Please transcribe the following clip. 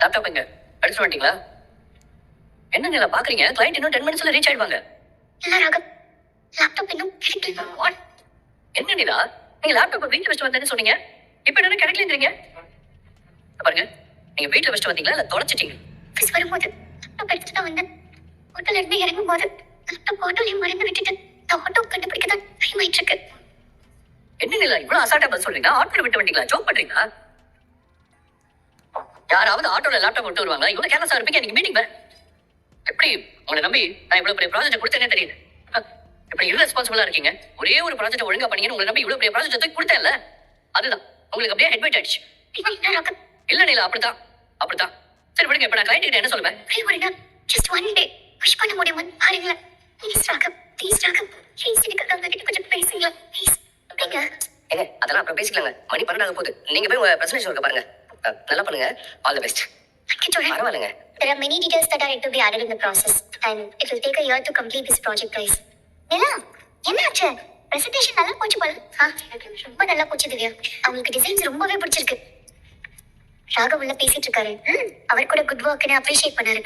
Laptop எங்க எடுத்துட்டு வந்துட்டீங்களா? என்ன நீங்க பாக்குறீங்க? கிளையண்ட் இன்னும் 10 மினிட்ஸ்ல ரீச் ஆயிடுவாங்க. இல்ல ராகவ், லேப்டாப் இன்னும் கிடைக்கல. வாட்? என்ன நிலா? நீங்க லேப்டாப் வீட்ல வச்சுட்டு வந்தேன்னு சொன்னீங்க. இப்போ என்ன கிடைக்கலன்றீங்க? பாருங்க, நீங்க வீட்ல வச்சுட்டு வந்தீங்களா இல்ல தொலைச்சிட்டீங்க? ஆஃபீஸ் வரும்போது லேப்டாப் எடுத்துட்டு தான் வந்தேன். ஹோட்டல்ல இருந்து இறங்கும் போது லேப்டாப் ஆட்டோலயும் மறந்து விட்டுட்டு இந்த ஆட்டோ கண்டுபிடிக்க தான் டைம் ஆயிட்டு இருக்கு. என்ன நிலா இவ்வளவு அசால்ட்டா பதில் சொல்றீங்க? ஆட்டோல விட்டு வந்தீங்களா? ஜோக் பண்றீங்களா? யாராவது ஆட்டோல லேப்டாப் விட்டு வருவாங்க? இவ்வளவு கேர்லஸா இருப்பீங்க. நீங்க மீட்டிங் வேற. எப்படி உங்களை நம்பி நான் இவ்வளவு பெரிய ப்ராஜெக்ட் கொடுத்தேனே தெரியல. இப்படி irresponsible-ஆ இருக்கீங்க. ஒரே ஒரு ப்ராஜெக்ட் ஒழுங்கா பண்ணீங்கன்னு உங்களை நம்பி இவ்வளவு பெரிய ப்ராஜெக்ட் தூக்கி கொடுத்தேன்ல, அதுதான் உங்களுக்கு அப்படியே ஹெட் வெயிட் ஆயிடுச்சு. என்ன ராகவ், இல்ல நிலா, அப்படித்தான். சரி விடுங்க, இப்ப நான் கிளைண்ட் கிட்ட என்ன சொல்லுவேன்? ஒரே ஒரு நாள், ஜஸ்ட் ஒன் டே விஷ் பண்ண முடியுமான்னு பாருங்களேன். Please Raghav, please Raghav, please எனக்கு அவங்க கொஞ்சம் பேசுங்களா ப்ளீஸ். அப்படிங்க ஏங்க அதெல்லாம் அப்புறம் பேசிக்கலாங்க. மணி 12 போகுது. நீங்க போய் உங்க பிரசன்டேஷன் ஒர்க்க பாருங்க. நல்லா பண்ணுங்க. All the best. Thank you, Joran. பரவாயில்லைங்க. There are many details that are yet to be added in the process, and it will take a year to complete this project, guys. நிலா, என்னாச்சு? Presentation நல்லா போச்சு போல. ரொம்ப நல்லா போச்சு திவ்யா. அவங்களுக்கு designs ரொம்பவே பிடிச்சிருக்கு. ராகவ் உள்ள பேசிட்டு இருக்காரு. அவர் கூட குட் ஒர்க்னு அப்ரிஷியேட் பண்ணாரு.